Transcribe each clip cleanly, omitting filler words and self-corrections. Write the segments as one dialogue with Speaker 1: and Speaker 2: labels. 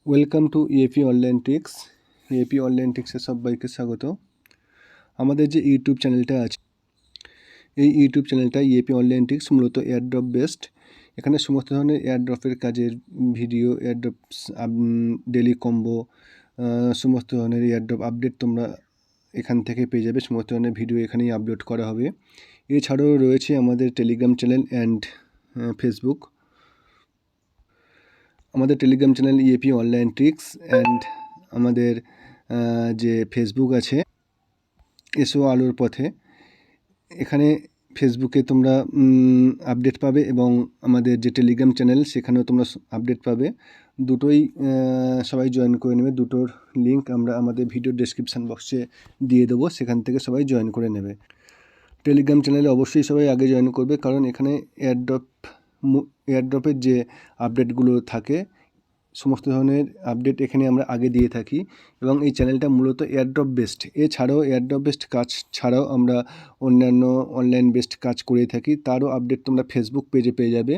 Speaker 1: Welcome to EAP online tricks. EAP online ট্রিক্সে সবাইকে স্বাগত। আমাদের যে ইউটিউব চ্যানেলটা আছে, এই ইউটিউব চ্যানেলটা ইএপি অনলাইন ট্রিক্স মূলত এয়ারড্রপ বেসড। এখানে সমস্ত ধরনের এয়ারড্রপের কাজের ভিডিও, এয়ারড্রপস, ডেলি কম্বো, সমস্ত ধরনের এয়ারড্রপ আপডেট তোমরা এখান থেকে পেয়ে যাবে। সমস্ত ধরনের ভিডিও এখানেই আপলোড করা হবে। এছাড়াও রয়েছে আমাদের টেলিগ্রাম চ্যানেল অ্যান্ড ফেসবুক। আমাদের Telegram channel EAP online tricks and আমাদের যে ফেসবুক আছে এসো আলোর পথে। এখানে ফেসবুকে তোমরা আপডেট পাবে এবং আমাদের যে টেলিগ্রাম চ্যানেল সেখানেও তোমরা আপডেট পাবে। দুটোই সবাই জয়েন করে নেবে। দুটোর লিঙ্ক আমরা আমাদের ভিডিও ডেসক্রিপশান বক্সে দিয়ে দেবো, সেখান থেকে সবাই জয়েন করে নেবে। টেলিগ্রাম চ্যানেলে অবশ্যই সবাই আগে জয়েন করবে, কারণ এখানে এয়ারড্রপের যে আপডেটগুলো থাকে সমস্ত ধরনের আপডেট এখানে আমরা আগে দিয়ে থাকি এবং এই চ্যানেলটা মূলত এয়ারড্রপ বেসড। এছাড়াও এয়ারড্রপ বেসড কাজ ছাড়াও আমরা অন্যান্য অনলাইন বেসড কাজ করে থাকি, তারও আপডেট তোমরা ফেসবুক পেজে পেয়ে যাবে।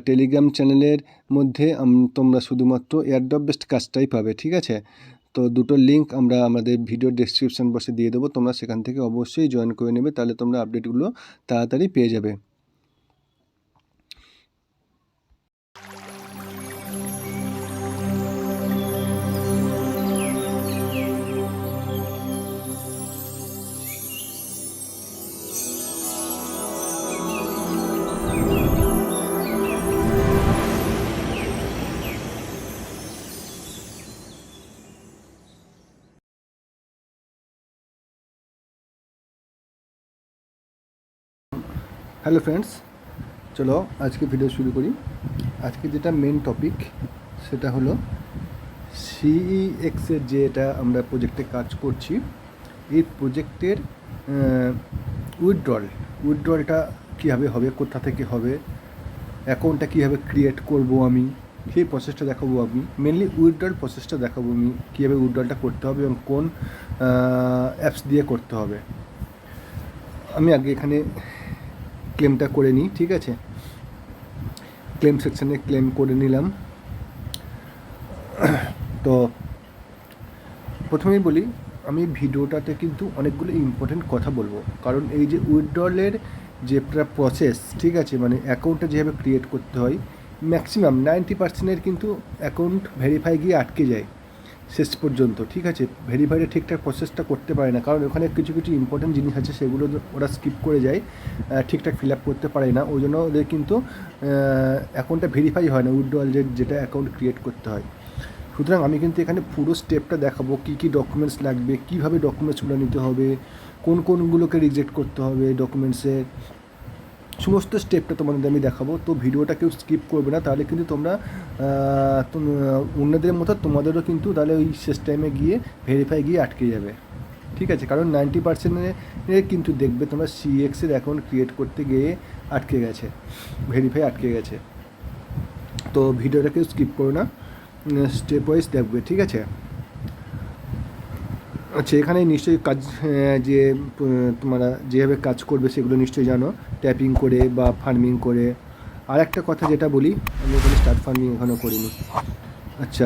Speaker 1: টেলিগ্রাম চ্যানেলের মধ্যে তোমরা শুধুমাত্র এয়ারড্রপ বেসড কাজটাই পাবে, ঠিক আছে? তো দুটোর লিঙ্ক আমরা আমাদের ভিডিও ডেসক্রিপশন বক্সে দিয়ে দেবো, তোমরা সেখান থেকে অবশ্যই জয়েন করে নেবে, তাহলে তোমরা আপডেটগুলো তাড়াতাড়ি পেয়ে যাবে। হ্যালো ফ্রেন্ডস, চলো আজকে ভিডিও শুরু করি। আজকে যেটা মেন টপিক সেটা হলো সিইএক্সের যে এটা আমরা প্রজেক্টে কাজ করছি, এই প্রজেক্টের উইথড্রলটা কীভাবে হবে, কোথা থেকে হবে, অ্যাকাউন্টটা কীভাবে ক্রিয়েট করব আমি, সেই প্রসেসটা দেখাবো। আমি মেনলি উইথড্রল প্রসেসটা দেখাবো, আমি কীভাবে উইথড্রলটা করতে হবে এবং কোন অ্যাপস দিয়ে করতে হবে। আমি আগে এখানে ক্লেমটা করে নিই, ঠিক আছে? ক্লেম সেকশানে ক্লেম করে নিলাম। তো প্রথমেই বলি, আমি ভিডিওটাতে কিন্তু অনেকগুলো ইম্পর্টেন্ট কথা বলবো, কারণ এই যে উইথড্রলের যে প্রসেস, ঠিক আছে, মানে অ্যাকাউন্টটা যেভাবে ক্রিয়েট করতে হয়, ম্যাক্সিমাম 90% কিন্তু অ্যাকাউন্ট ভেরিফাই গিয়ে আটকে যায় শেষ পর্যন্ত, ঠিক আছে? ভেরিফাইডে ঠিকঠাক প্রসেসটা করতে পারে না, কারণ ওখানে কিছু কিছু ইম্পর্টেন্ট জিনিস আছে, সেগুলো ওরা স্কিপ করে যায়, ঠিকঠাক ফিল আপ করতে পারে না। ওই জন্য ওদের কিন্তু অ্যাকাউন্টটা ভেরিফাই হয় না, উইথড্রল যেটা অ্যাকাউন্ট ক্রিয়েট করতে হয়। সুতরাং আমি কিন্তু এখানে পুরো স্টেপটা দেখাবো, কী কী ডকুমেন্টস লাগবে, কীভাবে ডকুমেন্টসগুলো নিতে হবে, কোন কোনগুলোকে রিজেক্ট করতে হবে ডকুমেন্টসের, সমস্ত স্টেপটা তোমাদের আমি দেখাবো। তো ভিডিওটা কেউ স্কিপ করবে না, তাহলে কিন্তু তোমরা অন্যদের মতো তোমাদেরও কিন্তু তাহলে ওই শেষ টাইমে গিয়ে ভেরিফাই গিয়ে আটকে যাবে, ঠিক আছে? কারণ 90% কিন্তু দেখবে তোমরা সিএক্সের অ্যাকাউন্ট ক্রিয়েট করতে গিয়ে আটকে গেছে, ভেরিফাই আটকে গেছে। তো ভিডিওটা কেউ স্কিপ করো না, স্টেপ ওয়াইজ দেখবে, ঠিক আছে? আচ্ছা, এখানে নিশ্চয়ই কাজ যে তোমরা যেভাবে কাজ করবে সেগুলো নিশ্চয়ই জানো, ট্যাপিং করে বা ফার্মিং করে। আর একটা কথা যেটা বলি, আমি এখানে স্টার্ট ফার্মিং এখনও করিনি। আচ্ছা,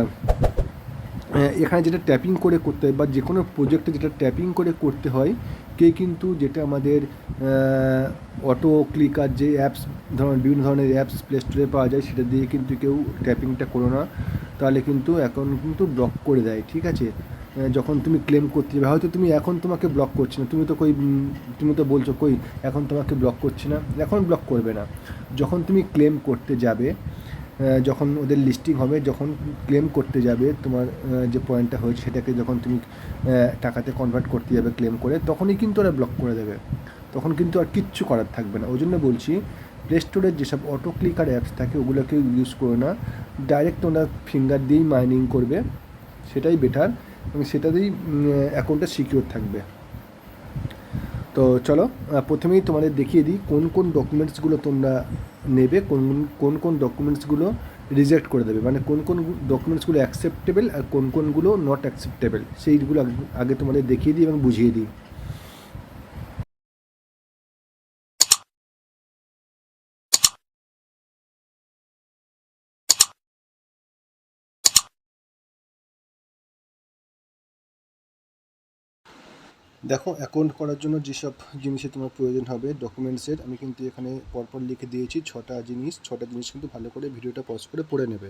Speaker 1: এখানে যেটা ট্যাপিং করে করতে হয় বা যে কোনো প্রজেক্টে যেটা ট্যাপিং করে করতে হয়, কিন্তু যেটা আমাদের অটো ক্লিকার যে অ্যাপস, বিভিন্ন ধরনের অ্যাপস প্লে স্টোরে পাওয়া যায়, সেটা দিয়ে কিন্তু কেউ ট্যাপিংটা করো না, তাহলে কিন্তু অ্যাকাউন্ট কিন্তু ব্লক করে দেয়, ঠিক আছে? যখন তুমি ক্লেম করতে যাবে, হয়তো তুমি এখন তোমাকে ব্লক করছে না, তুমি তো বলছো কই এখন তোমাকে ব্লক করছে না, এখন ব্লক করবে না। যখন তুমি ক্লেম করতে যাবে, যখন ওদের লিস্টিং হবে, যখন ক্লেম করতে যাবে, তোমার যে পয়েন্টটা হয়েছে সেটাকে যখন তুমি টাকাতে কনভার্ট করতে যাবে ক্লেম করে, তখনই কিন্তু ওরা ব্লক করে দেবে, তখন কিন্তু আর কিচ্ছু করার থাকবে না। ওই জন্য বলছি, প্লে স্টোরের যেসব অটো ক্লিকার অ্যাপস থাকে ওগুলোকে ইউজ করো না, ডাইরেক্ট ওরা ফিঙ্গার দিয়েই মাইনিং করবে, সেটাই বেটার এবং সেটাতেই অ্যাকাউন্টটা সিকিউর থাকবে। তো চলো প্রথমেই তোমাদের দেখিয়ে দিই কোন কোন ডকুমেন্টসগুলো তোমরা নেবে, কোন কোন ডকুমেন্টসগুলো রিজেক্ট করে দেবে, মানে কোন কোন ডকুমেন্টসগুলো অ্যাকসেপ্টেবল আর কোন কোনগুলো নট অ্যাকসেপ্টেবল, সেইগুলো আগে তোমাদের দেখিয়ে দিই এবং বুঝিয়ে দিই। দেখো, অ্যাকাউন্ট করার জন্য যেসব জিনিসের তোমার প্রয়োজন হবে ডকুমেন্টসের, আমি কিন্তু এখানে পরপর লিখে দিয়েছি 6টা জিনিস কিন্তু ভালো করে ভিডিওটা পজ করে পড়ে নেবে।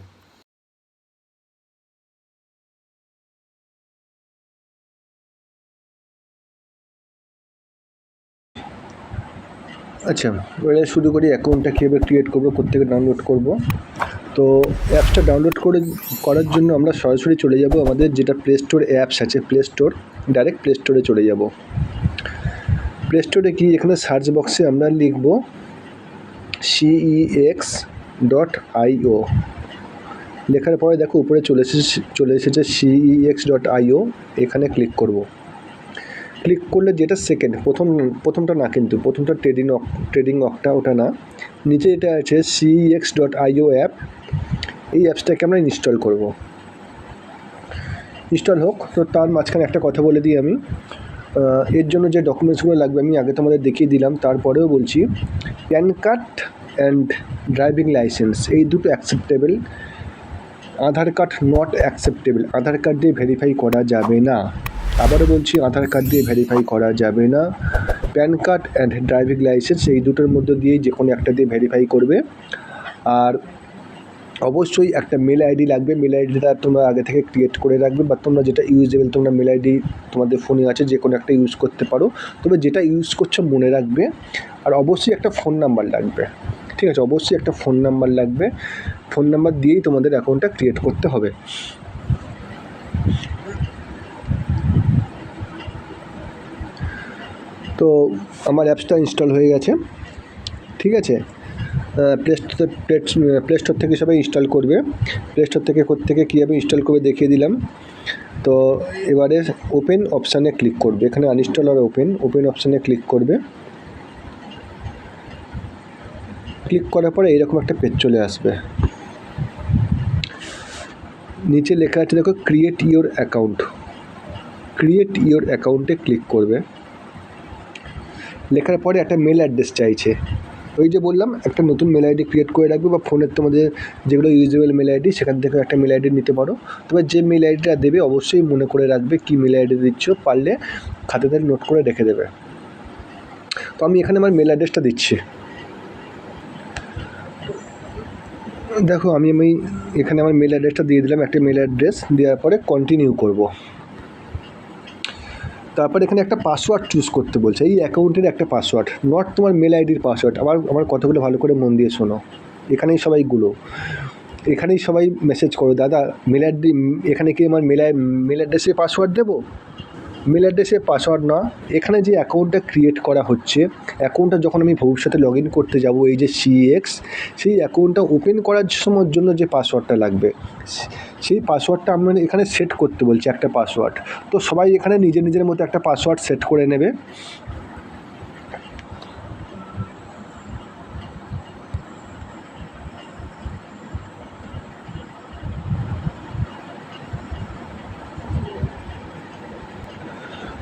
Speaker 1: আচ্ছা, এবারে শুরু করি অ্যাকাউন্টটা কীভাবে ক্রিয়েট করবো, কোত্থেকে ডাউনলোড করব। তো অ্যাপসটা ডাউনলোড করার জন্য আমরা সরাসরি চলে যাব আমাদের যেটা প্লে স্টোর অ্যাপস আছে, প্লে স্টোর, ডাইরেক্ট প্লে স্টোরে চলে যাব। প্লে স্টোরে গিয়ে এখানে সার্চ বক্সে আমরা লিখব cex.io। লেখার পরে দেখো উপরে চলে এসেছে cex.io। এখানে ক্লিক করব। ক্লিক করলে যেটা সেকেন্ড, প্রথমটা না, কিন্তু প্রথমটা ট্রেডিং অকটা, ওটা না, নিচে এটা আছে cex.io অ্যাপ। এই অ্যাপসটাকে আমরা ইনস্টল করব। ইনস্টল হোক, তো তার মাঝখানে একটা কথা বলে দিই আমি। এর জন্য যে ডকুমেন্টসগুলো লাগবে আমি আগে তোমাদের দেখিয়ে দিলাম, তারপরেও বলছি। Pan card and driving licence, এই দুটো acceptable. Aadhaar card not acceptable, Aadhaar card দিয়ে ভেরিফাই করা যাবে না। আবারও বলছি, আধার কার্ড দিয়ে ভেরিফাই করা যাবে না। Pan card and driving licence, এই দুটোর মধ্যে দিয়েই যে কোনো একটা দিয়ে ভেরিফাই করবে। আর অবশ্যই একটা মেল আইডি লাগবে। মেল আইডিটা তোমরা আগে থেকে ক্রিয়েট করে রাখবে, বা তোমরা যেটা ইউজেবল, তোমরা মেল আইডি তোমাদের ফোনে আছে, যে কোনো একটা ইউজ করতে পারো। তবে যেটা ইউজ করছো মনে রাখবে। আর অবশ্যই একটা ফোন নাম্বার লাগবে, ঠিক আছে? অবশ্যই একটা ফোন নাম্বার লাগবে। ফোন নাম্বার দিয়েই তোমাদের অ্যাকাউন্টটা ক্রিয়েট করতে হবে। তো আমার অ্যাপসটা ইনস্টল হয়ে গেছে, ঠিক আছে? প্লে স্টোর থেকে সবাই ইনস্টল করবে। প্লে স্টোর থেকে কোত্থেকে কীভাবে ইনস্টল করবে দেখিয়ে দিলাম। তো এবারে ওপেন অপশানে ক্লিক করবে। এখানে আনইনস্টল আর ওপেন অপশানে ক্লিক করবে। ক্লিক করার পরে এইরকম একটা পেজ চলে আসবে। নিচে লেখা আছে দেখো, create your account. Create your অ্যাকাউন্টে ক্লিক করবে। লেখার পরে একটা মেল অ্যাড্রেস চাইছে। ওই যে বললাম, একটা নতুন মেল আইডি ক্রিয়েট করে রাখবে, বা ফোনের তোমাদের যেগুলো ইউজেবল মেল আইডি সেখান থেকে একটা মেল আইডি নিতে পারো। তবে যে মেল আইডিটা দেবে অবশ্যই মনে করে রাখবে কী মেল আইডি দিচ্ছ, পারলে খাতাতে নোট করে রেখে দেবে। তো আমি এখানে আমার মেল অ্যাড্রেসটা দিচ্ছি। দেখো, আমি এখানে আমার মেল অ্যাড্রেসটা দিয়ে দিলাম, একটা মেল অ্যাড্রেস দেওয়ার পরে কন্টিনিউ করব। তারপর এখানে একটা পাসওয়ার্ড চুজ করতে বলছে, এই অ্যাকাউন্টের একটা পাসওয়ার্ড, নট তোমার মেল আইডির পাসওয়ার্ড। আমার কথাগুলো ভালো করে মন দিয়ে শোনো। এখানেই সবাই মেসেজ করো, দাদা মেল আইডি, এখানে কি আমার মেল অ্যাড্রেসে পাসওয়ার্ড দেবো? মেল অ্যাড্রেসে পাসওয়ার্ড না, এখানে যে অ্যাকাউন্টটা ক্রিয়েট করা হচ্ছে, অ্যাকাউন্টটা যখন আমি ভবিষ্যতে লগ ইন করতে যাব, এই যে সিএক্স, সেই অ্যাকাউন্টটা ওপেন করার সময়ের জন্য যে পাসওয়ার্ডটা লাগবে, সেই পাসওয়ার্ডটা আমরা এখানে সেট করতে বলছি, একটা পাসওয়ার্ড। তো সবাই এখানে নিজের মতো একটা পাসওয়ার্ড সেট করে নেবে।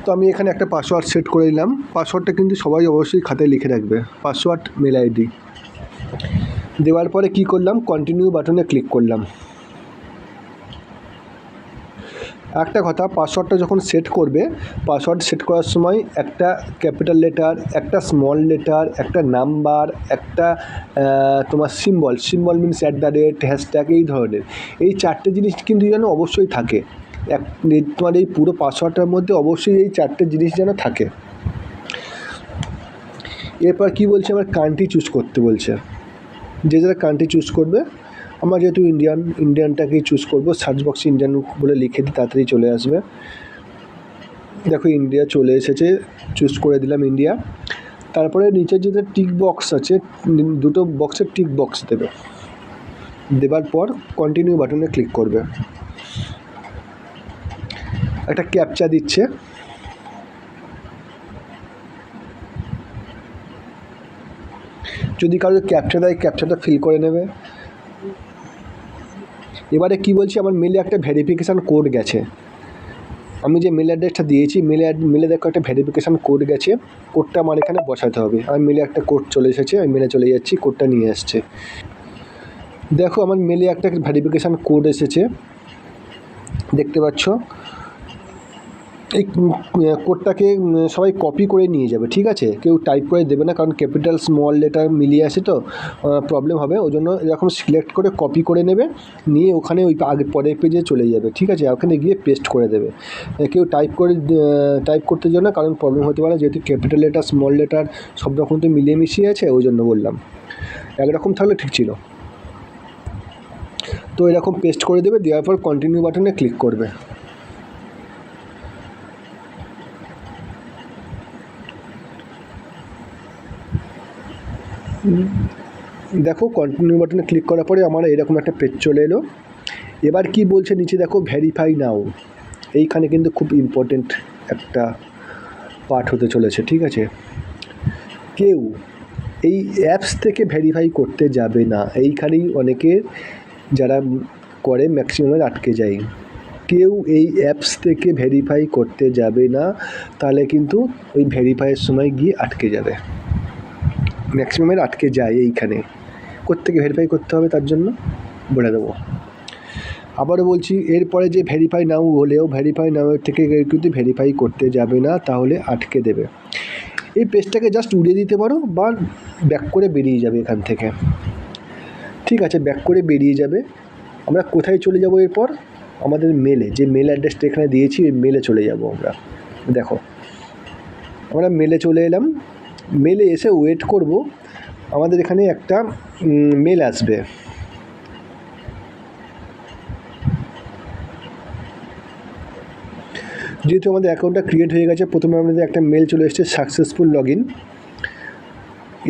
Speaker 1: তো আমি এখানে একটা পাসওয়ার্ড সেট করে নিলাম। পাসওয়ার্ডটা কিন্তু সবাই অবশ্যই খাতায় লিখে রাখবে, পাসওয়ার্ড মেল আইডি। দেওয়ার পরে কি করলাম, কন্টিনিউ বাটনে ক্লিক করলাম। একটা কথা, পাসওয়ার্ডটা যখন সেট করবে, পাসওয়ার্ড সেট করার সময় একটা ক্যাপিটাল লেটার, একটা স্মল লেটার, একটা নাম্বার, একটা তোমার সিম্বল মিনস @ হ্যাশট্যাগ, এই ধরনের এই 4টে জিনিস কিন্তু যেন অবশ্যই থাকে। তোমার এই পুরো পাসওয়ার্ডটার মধ্যে অবশ্যই এই 4টে জিনিস যেন থাকে। এরপর কি বলছে, আমার কান্ট্রি চুজ করতে বলছে। যে যারা কান্ট্রি চুজ করবে, আমরা যেহেতু ইন্ডিয়ানটাকেই চুজ করবো। সার্চ বক্সে ইন্ডিয়ান বলে লিখে দিই, তাড়াতাড়ি চলে আসবে। দেখো, ইন্ডিয়া চলে এসেছে, চুজ করে দিলাম ইন্ডিয়া। তারপরে নিচে যেটা টিক বক্স আছে, দুটো বক্সের টিক বক্স দেবে। দেবার পর কন্টিনিউ বাটনে ক্লিক করবে। একটা ক্যাপচা দিচ্ছে, যদি কারো ক্যাপচা দেয় ক্যাপচাটা ফিল করে নেবে। এবারে কি বলছি, আমার মেলে একটা ভেরিফিকেশান কোড গেছে। আমি যে মেল অ্যাড্রেসটা দিয়েছি, মেলে দেখো একটা ভেরিফিকেশান কোড গেছে। কোডটা আমার এখানে বসাতে হবে। আমার মেলে একটা কোড চলে এসেছে, আমি মেলে চলে যাচ্ছি, কোডটা নিয়ে আসছে। দেখো, আমার মেলে একটা ভেরিফিকেশান কোড এসেছে, দেখতে পাচ্ছ। এই কোডটাকে সবাই কপি করে নিয়ে যাবে, ঠিক আছে? কেউ টাইপ করে দেবে না, কারণ ক্যাপিটাল স্মল লেটার মিলিয়ে আসে তো প্রবলেম হবে। ওই জন্য এরকম সিলেক্ট করে কপি করে নেবে, নিয়ে ওখানে ওই আগে পরের পেজে চলে যাবে, ঠিক আছে? ওখানে গিয়ে পেস্ট করে দেবে। কেউ টাইপ করতে যাবে না, কারণ প্রবলেম হতে পারে, যেহেতু ক্যাপিটাল লেটার স্মল লেটার সব রকম তো মিলিয়ে মিশিয়ে আছে, ওই জন্য বললাম। একরকম থাকলে ঠিক ছিল। তো এরকম পেস্ট করে দেবে, দেওয়ার পর কন্টিনিউ বাটনে ক্লিক করবে। দেখো কন্টিনিউ বাটনে ক্লিক করার পরে আমার এরকম একটা পেজ চলে এলো। এবার কি বলছে নিচে দেখো, ভেরিফাই নাও। এইখানে কিন্তু খুব ইম্পর্টেন্ট একটা পার্ট হতে চলেছে, ঠিক আছে? কেউ এই অ্যাপস থেকে ভেরিফাই করতে যাবে না। এইখানেই অনেকে যারা করে ম্যাক্সিমামের আটকে যায়। কেউ এই অ্যাপস থেকে ভেরিফাই করতে যাবে না, তাহলে কিন্তু ওই ভেরিফাইয়ের সময় গিয়ে আটকে যাবে। ম্যাক্সিমামের আটকে যায় এইখানে। কোত্থেকে ভেরিফাই করতে হবে তার জন্য বলে দেবো। আবারও বলছি, এরপরে যে ভেরিফাই নাও হলেও ভেরিফাই নাও থেকে কিন্তু ভেরিফাই করতে যাবে না, তাহলে আটকে দেবে। এই পেজটাকে জাস্ট উড়িয়ে দিতে পারো বা ব্যাক করে বেরিয়ে যাবে এখান থেকে, ঠিক আছে? ব্যাক করে বেরিয়ে যাবে। আমরা কোথায় চলে যাব এরপর? আমাদের মেলে, যে মেল অ্যাড্রেসটা এখানে দিয়েছি ওই মেলে চলে যাব আমরা। দেখো আমরা মেলে চলে এলাম। মেলে এসে ওয়েট করব, আমাদের এখানে একটা মেল আসবে। যেহেতু আমাদের অ্যাকাউন্টটা ক্রিয়েট হয়ে গেছে, প্রথমে আমাদের একটা মেল চলে এসেছে, সাকসেসফুল লগ ইন।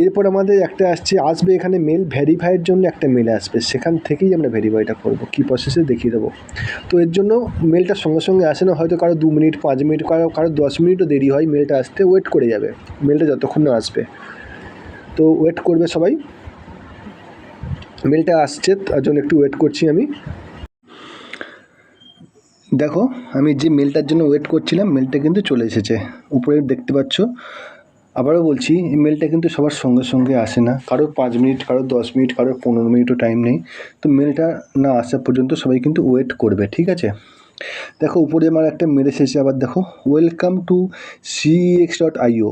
Speaker 1: এরপর আমাদের একটা আসবে এখানে মেল ভেরিফাইয়ের জন্য একটা মেল আসবে, সেখান থেকেই আমরা ভেরিফাইটা করব, কী প্রসেসে দেখিয়ে দেবো। তো এর জন্য মেলটা সঙ্গে সঙ্গে আসে না, হয়তো কারো 2 মিনিট 5 মিনিট কারো 10 মিনিটও দেরি হয় মেলটা আসতে। ওয়েট করে যাবে মেলটা যতক্ষণ না আসবে, তো ওয়েট করবে সবাই। মেলটা আসছে তার জন্য একটু ওয়েট করছি আমি। দেখো আমি যে মেলটার জন্য ওয়েট করছিলাম, মেলটা কিন্তু চলে এসেছে, উপরে দেখতে পাচ্ছ। আবারও বলছি, মেলটা কিন্তু সবার সঙ্গে সঙ্গে আসে না, কারোর 5 মিনিট, কারোর 10 মিনিট, কারোর 15 মিনিটও টাইম নেই। তো মেলটা না আসা পর্যন্ত সবাই কিন্তু ওয়েট করবে, ঠিক আছে? দেখো উপরে আমার একটা মেল এসেছে, আবার দেখো welcome to CEX.io,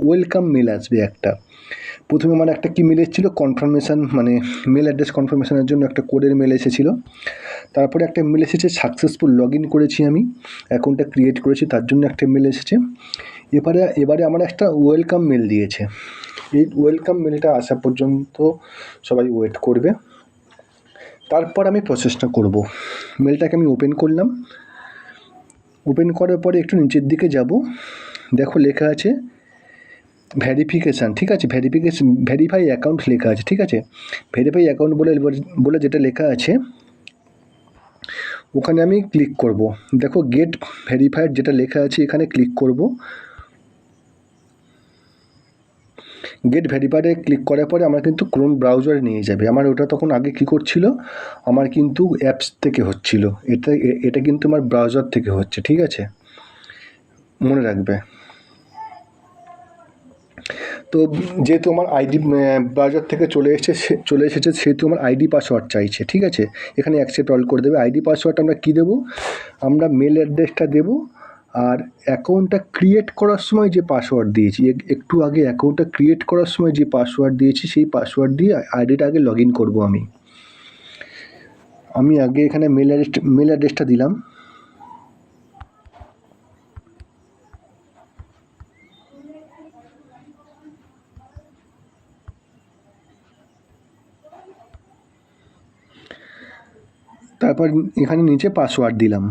Speaker 1: welcome mail আসবে একটা। প্রথমে আমার একটা কি মেল এসেছিলো, কনফার্মেশান, মানে মেল অ্যাড্রেস কনফার্মেশানের জন্য একটা কোডের মেল এসেছিলো। তারপরে একটা মেল এসেছে সাকসেসফুল লগ ইন করেছি আমি, অ্যাকাউন্টটা ক্রিয়েট করেছি, তার জন্য একটা মেল এসেছে। এবারে আমার একটা ওয়েলকাম মেল দিয়েছে। এই ওয়েলকাম মেলটা আসা পর্যন্ত সবাই ওয়েট করবে, তারপর আমি প্রসেসটা করব। মেলটাকে আমি ওপেন করলাম। ওপেন করার পরে একটু নিচের দিকে যাব, দেখো লেখা আছে ভেরিফিকেশান, ঠিক আছে? ভেরিফাই অ্যাকাউন্ট লেখা আছে, ঠিক আছে? ভেরিফাই অ্যাকাউন্ট বলে যেটা লেখা আছে, ওখানে আমি ক্লিক করব। দেখো গেট ভেরিফাইড যেটা লেখা আছে এখানে ক্লিক করব। গেট ভেরিফাইডে ক্লিক করার পরে আমার কিন্তু ক্রোম ব্রাউজারে নিয়ে যাবে। আমার ওটা তখন আগে কী করছিল, আমার কিন্তু অ্যাপস থেকে হচ্ছিল, এটা কিন্তু আমার ব্রাউজার থেকে হচ্ছে, ঠিক আছে? মনে রাখবে। তো যেহেতু আমার আইডি ব্রাউজার থেকে চলে এসেছে, সেহেতু আমার আইডি পাসওয়ার্ড চাইছে, ঠিক আছে? এখানে অ্যাকসেপ্ট অল করে দেবে। আইডি পাসওয়ার্ড আমরা কী দেবো, আমরা মেল অ্যাড্রেসটা দেবো, আর অ্যাকাউন্টটা ক্রিয়েট করার সময় যে পাসওয়ার্ড দিয়েছি, একটু আগে অ্যাকাউন্টটা ক্রিয়েট করার সময় যে পাসওয়ার্ড দিয়েছি, সেই পাসওয়ার্ড দিয়ে আইডিটা আগে লগ ইন করবো। আমি আগে এখানে মেল অ্যাড্রেসটা দিলাম। তারপর এখানে নিচে পাসওয়ার্ড দিলাম।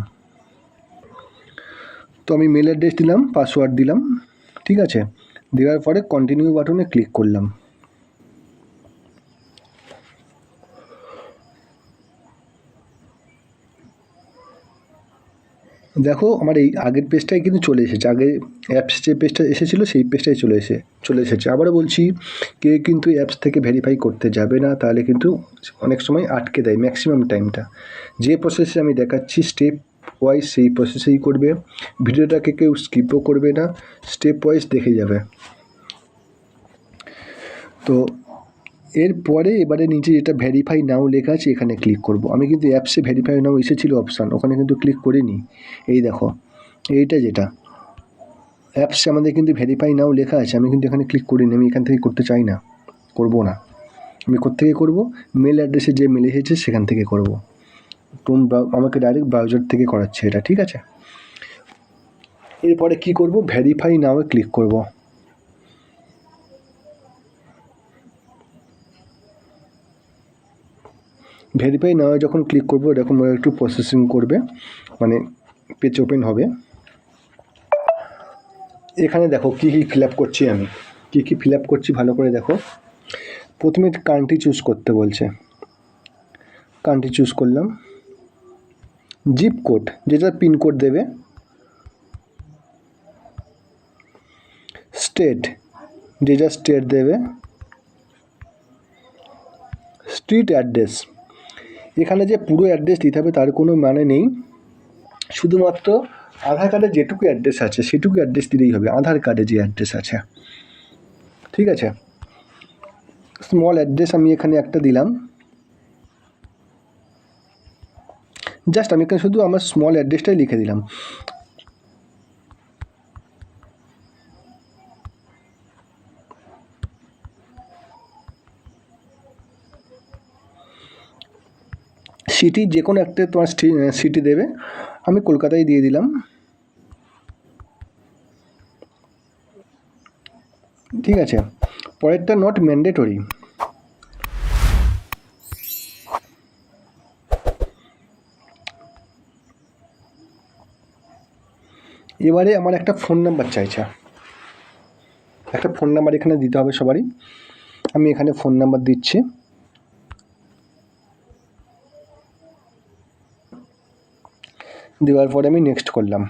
Speaker 1: তো আমি মেল অ্যাড্রেস দিলাম, পাসওয়ার্ড দিলাম, ঠিক আছে? দেওয়ার পরে কন্টিনিউ বাটনে ক্লিক করলাম। দেখো আমার এই আগের পেজটাই কিন্তু চলে এসেছে, আগে অ্যাপস যে পেজটা এসেছিলো সেই পেজটাই চলে এসেছে। আবারও বলছি, কেউ কিন্তু অ্যাপস থেকে ভেরিফাই করতে যাবে না, তাহলে কিন্তু অনেক সময় আটকে দেয় ম্যাক্সিমাম টাইমটা। যে প্রসেসে আমি দেখাচ্ছি স্টেপ ওয়াইজ, সেই প্রসেসেই করবে। ভিডিওটাকে কেউ স্কিপও করবে না, স্টেপ ওয়াইজ দেখে যাবে। তো এরপরে এবারে নিচে যেটা ভেরিফাই নাও লেখা আছে এখানে ক্লিক করব। আমি কিন্তু অ্যাপসে ভেরিফাই নাও এসেছিলো অপশান, ওখানে কিন্তু ক্লিক করিনি। এই দেখো এইটা যেটা অ্যাপসে আমাদের কিন্তু ভেরিফাই নাও লেখা আছে, আমি কিন্তু এখানে ক্লিক করিনি, আমি এখান থেকে করতে চাই না, করবো না। আমি কোত্থেকে করবো? মেল অ্যাড্রেসে যে মেল এসেছে সেখান থেকে করবো। আমাকে ডাইরেক্ট ব্রাউজার থেকে করাচ্ছে এটা, ঠিক আছে। এরপরে কি করব? ভেরিফাই নাও ক্লিক করব। ভেরিফাই নাও যখন ক্লিক করব এরকম একটু প্রসেসিং করবে, মানে পেজ ওপেন হবে। এখানে দেখো কী কী ফিল আপ করছি, আমি কী কী ফিল আপ করছি ভালো করে দেখো। প্রথমে কান্ট্রি চুজ করতে বলছে, কান্ট্রি চুজ করলাম। জিপ কোড, যেটা পিনকোড দেবে। স্টেট, যেটা স্টেট দেবে। স্ট্রিট অ্যাড্রেস, এখানে যে পুরো অ্যাড্রেস দিতে হবে তার কোনো মানে নেই, শুধুমাত্র আধার কার্ডে যেটুকু অ্যাড্রেস আছে সেটুকু অ্যাড্রেস দিলেই হবে, আধার কার্ডে যে অ্যাড্রেস আছে, ঠিক আছে। স্মল অ্যাড্রেস আমি এখানে একটা দিলাম, জাস্ট আমি এখানে শুধু আমার স্মল অ্যাড্রেসটাই লিখে দিলাম। সিটি যে কোনো একটা তোমার সিটি দেবে, আমি কলকাতায় দিয়ে দিলাম, ঠিক আছে। পরেরটা নট ম্যান্ডেটরি, এবারে আমার একটা ফোন নাম্বার চাইছে, একটা ফোন নাম্বার এখানে দিতে হবে সবারই। আমি এখানে ফোন নাম্বার দিচ্ছি, দেওয়ার পরে আমি নেক্সট করলাম।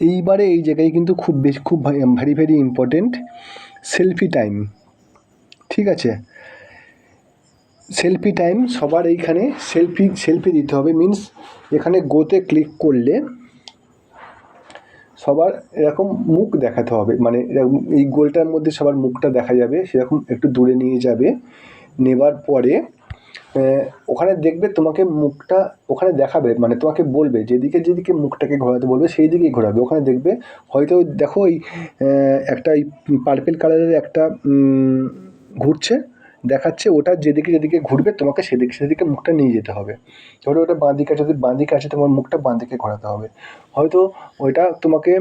Speaker 1: এইবারে এই জায়গায় কিন্তু খুব very very important, selfie time, ঠিক আছে। সেলফি টাইম সবার এইখানে সেলফি দিতে হবে, মিন্স এখানে গোতে ক্লিক করলে সবার এরকম মুখ দেখাতে হবে, মানে এই গোলটার মধ্যে সবার মুখটা দেখা যাবে, সেরকম একটু দূরে নিয়ে যাবে। নেবার পরে ওখানে দেখবে তোমাকে মুখটা ওখানে দেখাবে, মানে তোমাকে বলবে যেদিকে যেদিকে মুখটাকে ঘোরাতে বলবে সেই দিকেই ঘোরাবে। ওখানে দেখবে হয়তো দেখো ওই একটা এই পার্পেল কালারের একটা ঘুরছে দেখাচ্ছে, ওটা যেদিকে যেদিকে ঘুরবে তোমাকে সেদিকে মুখটা নিয়ে যেতে হবে। ধরো ওটা বাঁ দিকে আছে, যদি বাঁ দিকে আছে তোমার মুখটা বাঁ দিকে ঘোরাতে হবে। হয়তো ওইটা তোমাকে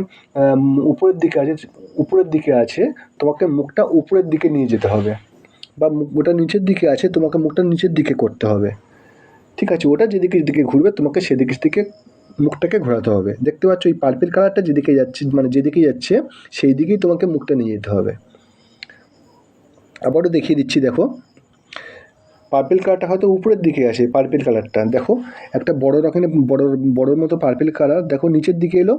Speaker 1: উপরের দিকে আছে তোমাকে মুখটা উপরের দিকে নিয়ে যেতে হবে, বা ওটা নিচের দিকে আছে তোমাকে মুখটা নিচের দিকে করতে হবে, ঠিক আছে। ওটা যেদিকে ঘুরবে তোমাকে সেদিকে মুখটাকে ঘোরাতে হবে। দেখতে পাচ্ছ এই পার্পেল কালারটা যেদিকে যাচ্ছে, মানে যেদিকে যাচ্ছে সেই দিকেই তোমাকে মুখটা নিয়ে যেতে হবে। আবারও দেখিয়ে দিচ্ছি, দেখো পার্পেল কালারটা হয়তো উপরের দিকে আসে, পার্পেল কালারটা দেখো একটা বড় রকমের বড়োর মতো পার্পেল কালার দেখো নিচের দিকে এলো,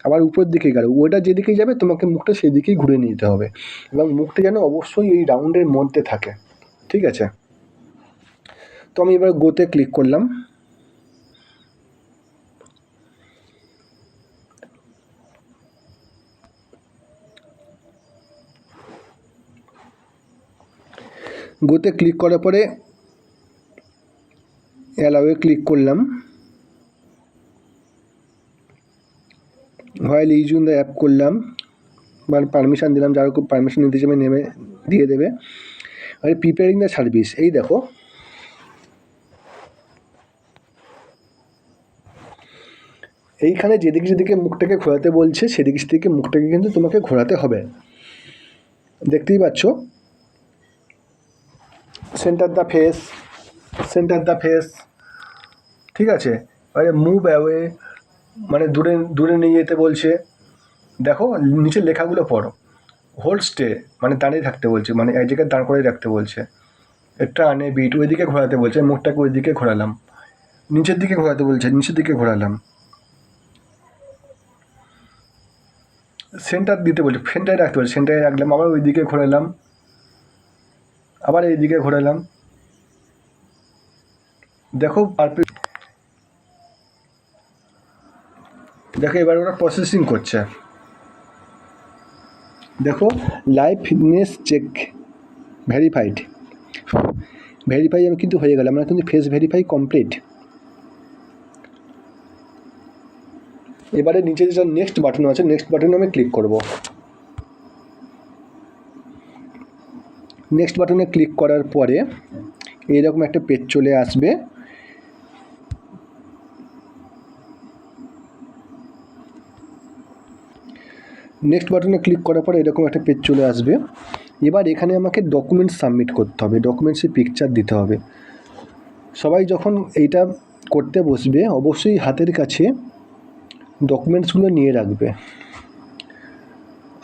Speaker 1: আবার উপরের দিকে গেল, ওটা যেদিকেই যাবে তোমাকে মুখটা সেদিকেই ঘুরে নিতে হবে, এবং মুখটা যেন অবশ্যই এই রাউন্ডের মধ্যে থাকে, ঠিক আছে। তো আমি এবার গোতে ক্লিক করলাম। গোতে ক্লিক করার পরে অ্যালাউয়ে ক্লিক করলাম, হোয়াইল ইউজিং দ্য অ্যাপ করলাম, মানে পারমিশন দিলাম, যারা খুব পারমিশন নিতে চাইবে নেমে দিয়ে দেবে। আর প্রিপেয়ারিং দ্য সার্ভিস, এই দেখো এইখানে যেদিকে যেদিকে মুখটাকে ঘোরাতে বলছে সেদিকে মুখটাকে কিন্তু তোমাকে ঘোরাতে হবে, দেখতেই পাচ্ছ। সেন্টার দ্য ফেস, ঠিক আছে। এবারে মুভ অ্যাওয়ে, মানে দূরে নিয়ে যেতে বলছে। দেখো নিচের লেখাগুলো পড়ো। হোল্ড স্টে, মানে দাঁড়িয়ে থাকতে বলছে, মানে এক জায়গায় দাঁড় করে রাখতে বলছে। একটা আনে বিট, ওইদিকে ঘোরাতে বলছে, মুখটাকে ওইদিকে ঘোরালাম। নিচের দিকে ঘোরাতে বলছে, নিচের দিকে ঘোরালাম। সেন্টার দিতে বলছে, সেন্টারে রাখতে বলছে, সেন্টারে রাখলাম, আবার ওইদিকে ঘোরালাম, আবার এইদিকে ঘোরালাম। দেখো দেখো এবার ওরা প্রসেসিং করছে। দেখো লাইভ ফিটনেস চেক ভেরিফাই আমি কিন্তু হয়ে গেল, আমরা কিন্তু ফেস ভেরিফাই কমপ্লিট। এবারে নিচে যেটা নেক্সট বাটন আছে, নেক্সট বাটনে আমি ক্লিক করব। নেক্সট বাটনে ক্লিক করার পরে এইরকম একটা পেজ চলে আসবে। নেক্সট বাটনে ক্লিক করার পরে এরকম একটা পেজ চলে আসবে। এবার এখানে আমাকে ডকুমেন্টস সাবমিট করতে হবে, ডকুমেন্টসের পিকচার দিতে হবে। সবাই যখন এইটা করতে বসবে অবশ্যই হাতের কাছে ডকুমেন্টসগুলো নিয়ে রাখবে,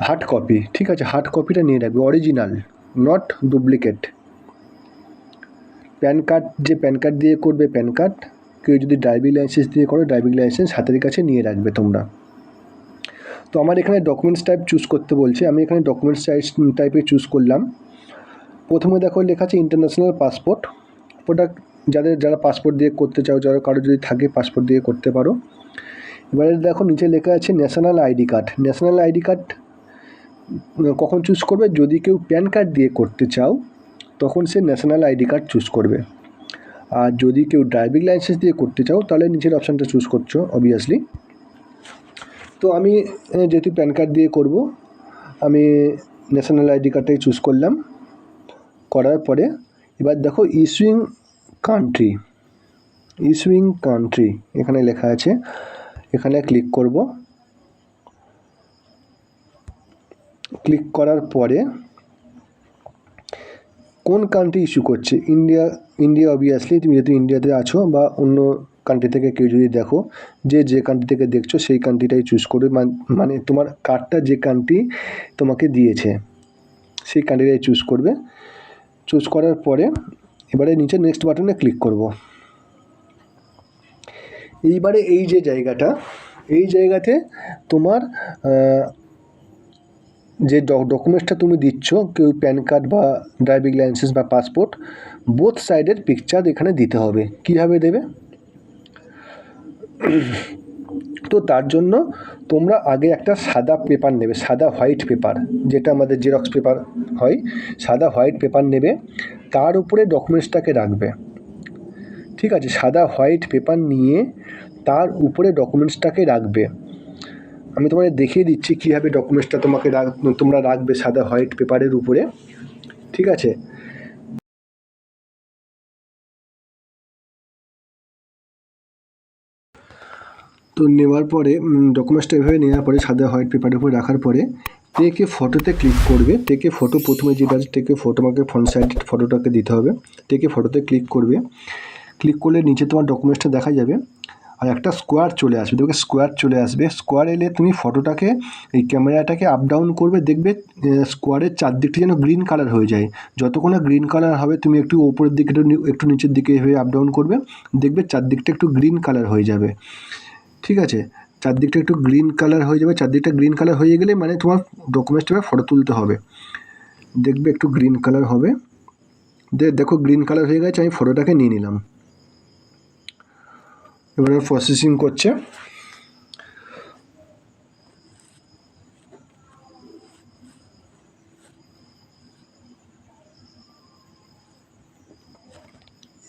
Speaker 1: হার্ড কপি, ঠিক আছে? হার্ড কপিটা নিয়ে রাখবে, original, not duplicate. Pan card, যে প্যান কার্ড দিয়ে করবে প্যান কার্ড, কেউ যদি ড্রাইভিং লাইসেন্স দিয়ে করো ড্রাইভিং লাইসেন্স হাতের কাছে নিয়ে রাখবে তোমরা। তো আমার এখানে ডকুমেন্টস টাইপ চুজ করতে বলছে, আমি এখানে ডকুমেন্টস টাইপে চুজ করলাম। প্রথমে দেখো লেখা আছে ইন্টারন্যাশনাল পাসপোর্ট। ওটা যারা পাসপোর্ট দিয়ে করতে চাও, যারা কারো যদি থাকে পাসপোর্ট দিয়ে করতে পারো। এবারে দেখো নিচে লেখা আছে national ID card. National ID card কখন চুজ করবে? যদি কেউ প্যান কার্ড দিয়ে করতে চাও তখন সে ন্যাশনাল আইডি কার্ড চুজ করবে। আর যদি কেউ ড্রাইভিং লাইসেন্স দিয়ে করতে চাও তাহলে নিচের অপশানটা চুজ করছো অবভিয়াসলি। তো আমি যেহেতু প্যান কার্ড দিয়ে করব, আমি ন্যাশনাল আইডি কার্ডটাই চুজ করলাম। করার পরে এবার দেখো ইস্যুইং কান্ট্রি, ইস্যুইং কান্ট্রি এখানে লেখা আছে, এখানে ক্লিক করব। ক্লিক করার পরে কোন কান্ট্রি ইস্যু করছে? ইন্ডিয়া অবভিয়াসলি, তুমি যেহেতু ইন্ডিয়াতে আছো বা অন্য কান্ট্রি থেকে কেউ যদি দেখো, যে কান্ট্রি থেকে দেখছো সেই কান্ট্রিটাই চুজ করবে, মানে তোমার কার্ডটা যে কান্ট্রি তোমাকে দিয়েছে সেই কান্ট্রিটাই চুজ করবে। চুজ করার পরে এবারে নিচে নেক্সট বাটনে ক্লিক করব। এইবারে এই যে জায়গাটা, এই জায়গাতে তোমার যে ডকুমেন্টসটা তুমি দিচ্ছ, কেউ প্যান কার্ড বা ড্রাইভিং লাইসেন্স বা পাসপোর্ট, বোথ সাইডের পিকচার এখানে দিতে হবে। কীভাবে দেবে? তো তার জন্য তোমরা আগে একটা সাদা পেপার নেবে, সাদা হোয়াইট পেপার, যেটা আমাদের জেরক্স পেপার হয়, সাদা হোয়াইট পেপার নেবে, তার উপরে ডকুমেন্টসটাকে রাখবে। ঠিক আছে? সাদা হোয়াইট পেপার নিয়ে তার উপরে ডকুমেন্টসটাকে রাখবে। আমি তোমাদের দেখিয়ে দিচ্ছি কীভাবে ডকুমেন্টসটা তোমরা রাখবে সাদা হোয়াইট পেপারের উপরে। ঠিক আছে? তো নেওয়ার পরে ডকুমেন্টসটা এভাবে নেওয়ার পরে সাদা হোয়াইট পেপারের উপরে রাখার পরে টেক এ ফটোতে ক্লিক করবে। টেক এ ফটো, প্রথমে যেটা আছে টেক এ ফটো, আমাকে ফ্রন্ট সাইড ফটোটাকে দিতে হবে। টেক এ ফটোতে ক্লিক করবে। ক্লিক করলে নিচে তোমার ডকুমেন্টসটা দেখা যাবে আর একটা স্কোয়ার চলে আসবে, দেখবে স্কোয়ার চলে আসবে। স্কোয়ার এলে তুমি ফটোটাকে, এই ক্যামেরাটাকে আপ ডাউন করবে, দেখবে স্কোয়ারের চারদিকটা যেন গ্রিন কালার হয়ে যায়। যতক্ষণ না গ্রিন কালার হবে তুমি একটু ওপরের দিকে একটু নিচের দিকে এভাবে আপ ডাউন করবে, দেখবে চারদিকটা একটু গ্রিন কালার হয়ে যাবে। ঠিক আছে? চারদিকটা একটু গ্রিন কালার হয়ে যাবে। চারদিকটা গ্রিন কালার হয়ে গেলে মানে তোমার ডকুমেন্টসটা ফটো তুলতে হবে। দেখবে একটু গ্রিন কালার হবে। দেখো গ্রিন কালার হয়ে গেছে, আমি ফটোটাকে নিয়ে নিলাম। এবারে প্রসেসিং করছে।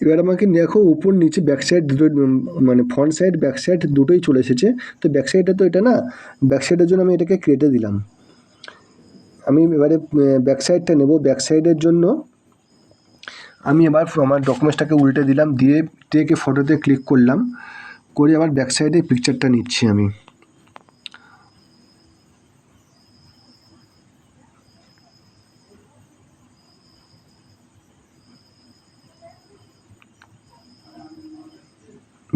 Speaker 1: এবার আমাকে দেখো উপর নিচে ব্যাক সাইড দুটো, মানে ফ্রন্ট সাইড ব্যাক সাইড দুটোই চলে এসেছে। তো ব্যাক সাইডটা তো এটা না, ব্যাক সাইডের জন্য আমি এটাকে কেটে দিলাম। আমি এবারে ব্যাক সাইডটা নেব। ব্যাক সাইডের জন্য আমি এবার আমার ডকুমেন্টসটাকে উল্টে দিলাম, দিয়ে টেকে ফটোতে ক্লিক করলাম, করে আবার ব্যাক সাইডে পিকচারটা নিচ্ছি আমি।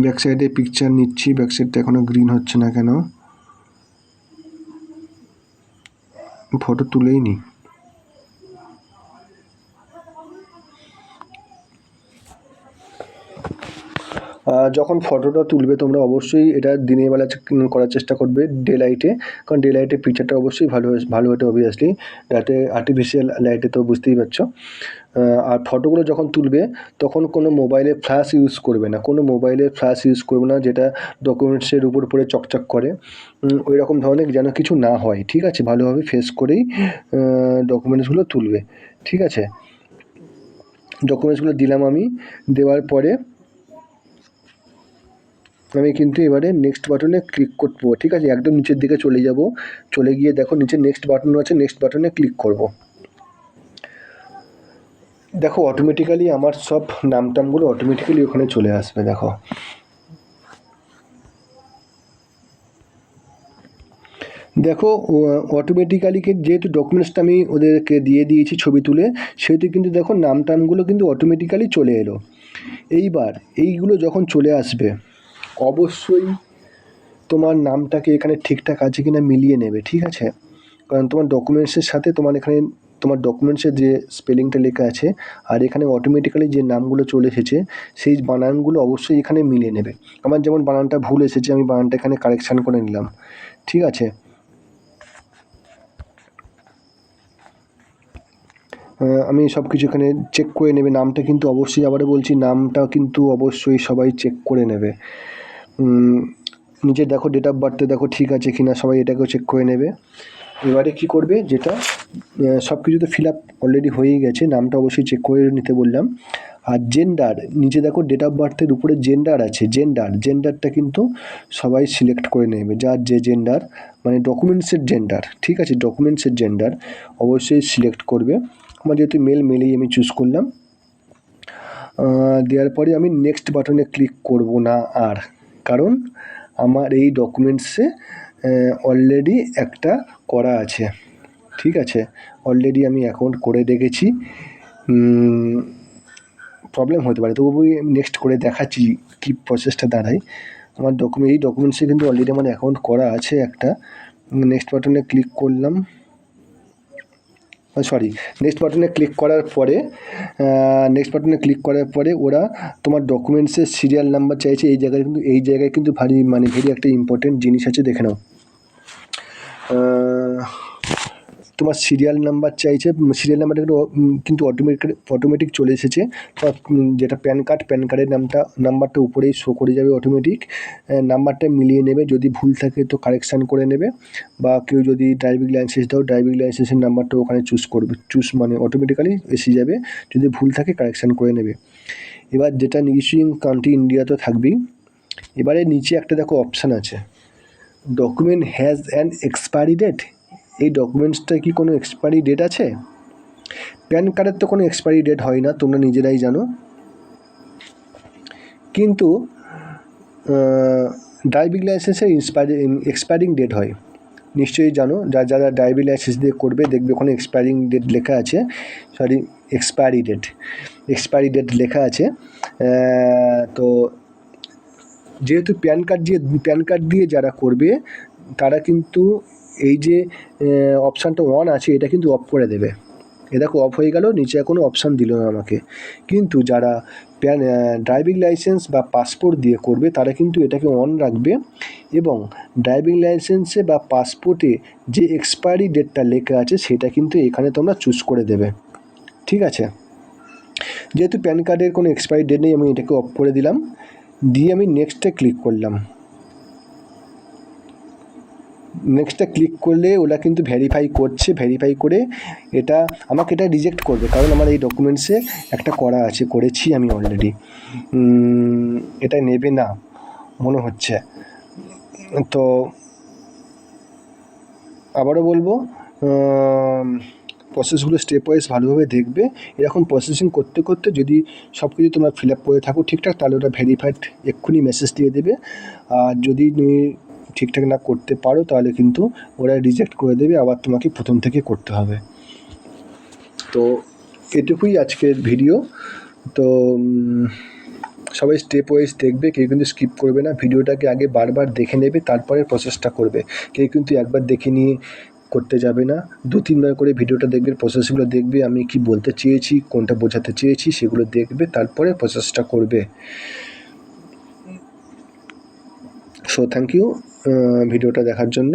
Speaker 1: ব্যাক সাইডে পিকচার নিচ্ছি। ব্যাক সাইডটা এখনও গ্রিন হচ্ছে না কেন? ফটো তুলেই নি। যখন ফটোটা তুলবে তোমরা অবশ্যই এটা দিনের বেলা করার চেষ্টা করবে, ডে লাইটে, কারণ ডে লাইটে পিকচারটা অবশ্যই ভালো ওঠে অবভিয়াসলি। যাতে আর্টিফিশিয়াল লাইটে তো বুঝতেই পারছো। আর ফটোগুলো যখন তুলবে তখন কোনো মোবাইলে ফ্ল্যাশ ইউজ করবে না, কোনো মোবাইলে ফ্ল্যাশ ইউজ করবে না যেটা ডকুমেন্টসের উপর পরে চকচক করে, ওই রকম ধরনের যেন কিছু না হয়। ঠিক আছে? ভালোভাবে ফেস করেই ডকুমেন্টসগুলো তুলবে। ঠিক আছে? ডকুমেন্টসগুলো দিলাম আমি। দেওয়ার পরে আমি কিন্তু এবারে নেক্সট বাটনে ক্লিক করবো, ঠিক আছে? একদম নিচের দিকে চলে যাব, চলে গিয়ে দেখো নিচে নেক্সট বাটন আছে, নেক্সট বাটনে ক্লিক করব। দেখো অটোমেটিক্যালি আমার সব নাম টামগুলো অটোমেটিক্যালি ওখানে চলে আসবে। দেখো দেখো অটোমেটিক্যালি যেহেতু ডকুমেন্টসটা আমি ওদেরকে দিয়ে দিয়েছি ছবি তুলে, সেহেতু কিন্তু দেখো নাম টামগুলো কিন্তু অটোমেটিক্যালি চলে এলো। এইবার এইগুলো যখন চলে আসবে, অবশ্যই তোমার নামটাকে এখানে ঠিকঠাক আছে কিনা মিলিয়ে নেবে, ঠিক আছে? কারণ তোমার ডকুমেন্টসের সাথে তোমার এখানে তোমার ডকুমেন্টসের যে স্পেলিংটা লেখা আছে আর এখানে অটোমেটিক্যালি যে নামগুলো চলে এসেছে সেই বানানগুলো অবশ্যই এখানে মিলিয়ে নেবে। আমার যেমন বানানটা ভুল এসেছে, আমি বানানটা এখানে কারেকশান করে নিলাম, ঠিক আছে? আমি সব কিছু এখানে চেক করে নেবে। নামটা কিন্তু অবশ্যই, আবারও বলছি, নামটা কিন্তু অবশ্যই সবাই চেক করে নেবে। নিচে দেখো ডেট অফ বার্থে দেখো ঠিক আছে কিনা, সবাই এটাকেও চেক করে নেবে। এবারে কি করবে, যেটা সব কিছু তো ফিল আপ অলরেডি হয়েই গেছে, নামটা অবশ্যই চেক করে নিতে বললাম। আর জেন্ডার, নিচে দেখো ডেট অফ বার্থের উপরে জেন্ডার আছে, জেন্ডারটা কিন্তু সবাই সিলেক্ট করে নেবে, যার যে জেন্ডার, মানে ডকুমেন্টসের জেন্ডার, ঠিক আছে? ডকুমেন্টসের জেন্ডার অবশ্যই সিলেক্ট করবে। আমার যেহেতু মেলেই আমি চুজ করলাম। দেওয়ার পরে আমি নেক্সট বাটনে ক্লিক করব না আর, কারণ আমার এই ডকুমেন্টসে অলরেডি একটা করা আছে, ঠিক আছে? অলরেডি আমি অ্যাকাউন্ট করে রেখেছি। প্রবলেম হতে পারে, তবু নেক্সট করে দেখাচ্ছি কী প্রসেসটা দাঁড়ায়। আমার এই ডকুমেন্টসে কিন্তু অলরেডি আমার অ্যাকাউন্ট করা আছে একটা। নেক্সট বাটনে ক্লিক করলাম, নেক্সট বাটনে ক্লিক করার পরে ওরা তোমার ডকুমেন্টসের সিরিয়াল নাম্বার চাইছে। এই জায়গায় কিন্তু ভেরি একটা ইম্পর্টেন্ট জিনিস আছে, দেখে নাও। তোমার সিরিয়াল নাম্বার চাইছে, সিরিয়াল নাম্বারটা কিন্তু অটোমেটিক চলে এসেছে। তোমার যেটা প্যান কার্ডের নাম্বারটা উপরেই শো করে যাবে অটোমেটিক। নাম্বারটা মিলিয়ে নেবে, যদি ভুল থাকে তো কারেকশান করে নেবে, বা কেউ যদি ড্রাইভিং লাইসেন্স দাও, ড্রাইভিং লাইসেন্সের নাম্বারটা ওখানে চুজ মানে অটোমেটিক্যালি এসে যাবে, যদি ভুল থাকে কারেকশান করে নেবে। এবার যেটা ইস্যুইং কান্ট্রি ইন্ডিয়া তো থাকবেই। এবারে নিচে একটা দেখো অপশান আছে, document has an expiry date. এই ডকুমেন্টসটা কি কোনো এক্সপায়ারি ডেট আছে? প্যান কার্ডের তো কোনো এক্সপায়ারি ডেট হয় না, তোমরা নিজেরাই জানো। কিন্তু ড্রাইভিং লাইসেন্সের এক্সপায়ারিং ডেট হয়, নিশ্চয়ই জানো। যারা ড্রাইভিং লাইসেন্স দিয়ে করবে দেখবে ওখানে এক্সপায়ারিং ডেট লেখা আছে, এক্সপায়ারি ডেট লেখা আছে। তো যেহেতু প্যান কার্ড দিয়ে যারা করবে তারা কিন্তু এই যে অপশানটা অন আছে এটা কিন্তু অফ করে দেবে। এ দেখো অফ হয়ে গেল, নিচে কোনো অপশান দিল না আমাকে। কিন্তু যারা ড্রাইভিং লাইসেন্স বা পাসপোর্ট দিয়ে করবে তারা কিন্তু এটাকে অন রাখবে, এবং ড্রাইভিং লাইসেন্সে বা পাসপোর্টে যে এক্সপায়ারি ডেটটা লেখা আছে সেটা কিন্তু এখানে তোমরা চুজ করে দেবে, ঠিক আছে? যেহেতু প্যান কার্ডের কোনো এক্সপায়ারি ডেট নেই, আমি এটাকে অফ করে দিলাম, দিয়ে আমি নেক্সটে ক্লিক করলাম। নেক্সটে ক্লিক করলে ওরা কিন্তু ভেরিফাই করে আমাকে এটা রিজেক্ট করবে, কারণ আমার এই ডকুমেন্টসে একটা করেছি আমি অলরেডি। এটা নেবে না মনে হচ্ছে। তো আবারও বলবো, প্রসেসগুলো স্টেপ ওয়াইজ ভালোভাবে দেখবে। এরকম প্রসেসিং করতে করতে যদি সব কিছু তোমরা ফিল আপ করে থাকো ঠিকঠাক, তাহলে ওটা ভেরিফাইড এক্ষুনি মেসেজ দিয়ে দেবে। আর যদি তুমি ঠিকঠাক না করতে পারো তাহলে কিন্তু ওরা রিজেক্ট করে দেবে, আবার তোমাকে প্রথম থেকে করতে হবে। তো এটুকুই আজকের ভিডিও। তো সবাই স্টেপ ওয়াইজ দেখবে, কেউ কিন্তু স্কিপ করবে না। ভিডিওটাকে আগে বারবার দেখে নেবে, তারপরে প্রসেসটা করবে। কেউ কিন্তু একবার দেখে নিয়ে করতে যাবে না, 2-3 বার করে ভিডিওটা দেখবে, প্রসেসগুলো দেখবে, আমি কি বলতে চেয়েছি, কোনটা বোঝাতে চেয়েছি সেগুলো দেখবে, তারপরে প্রসেসটা করবে। সো থ্যাংক ইউ ভিডিওটা দেখার জন্য।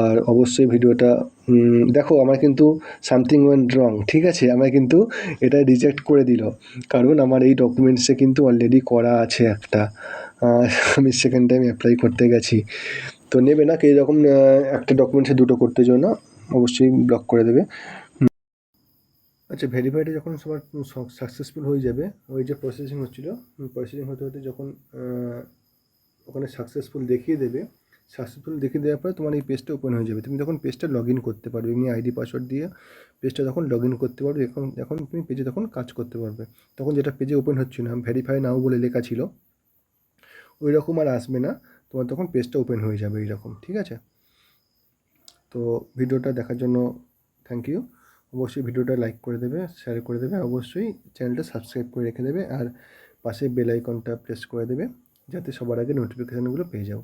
Speaker 1: আর অবশ্যই ভিডিওটা দেখো, আমার কিন্তু সামথিং ওয়েন্ট রং, ঠিক আছে? আমার কিন্তু এটা রিজেক্ট করে দিল, কারণ আমার এই ডকুমেন্টসে কিন্তু অলরেডি করা আছে একটা। আমি সেকেন্ড টাইম অ্যাপ্লাই করতে গেছি, তো নেবে না। এই রকম একটা ডকুমেন্টসে দুটো করতে জন্য অবশ্যই ব্লক করে দেবে। আচ্ছা, ভেরিফাইডে যখন সবার সাকসেসফুল হয়ে যাবে, ওই যে প্রসেসিং হচ্ছিলো, প্রসেসিং হতে হতে যখন ওখানে সাকসেসফুল দেখিয়ে দেবে। সাকসেসফুল দেখিয়ে দেওয়ার পরে তোমার এই পেজটা ওপেন হয়ে যাবে। তুমি তখন পেজটা লগ ইন করতে পারবে, এমনি আইডি পাসওয়ার্ড দিয়ে পেজটা তখন লগ ইন করতে পারবে। এখন তুমি পেজে তখন কাজ করতে পারবে। তখন যেটা পেজে ওপেন হচ্ছে না, ভেরিফাই নাও বলে লেখা ছিল, ওই রকম আর আসবে না, তোমার তখন পেজটা ওপেন হয়ে যাবে এইরকম। ঠিক আছে? তো ভিডিওটা দেখার জন্য থ্যাংক ইউ। অবশ্যই ভিডিওটা লাইক করে দেবে, শেয়ার করে দেবে, অবশ্যই চ্যানেলটা সাবস্ক্রাইব করে রেখে দেবে, আর পাশে বেল আইকনটা প্রেস করে দেবে যাতে সবার আগে নোটিফিকেশানগুলো পেয়ে যাও।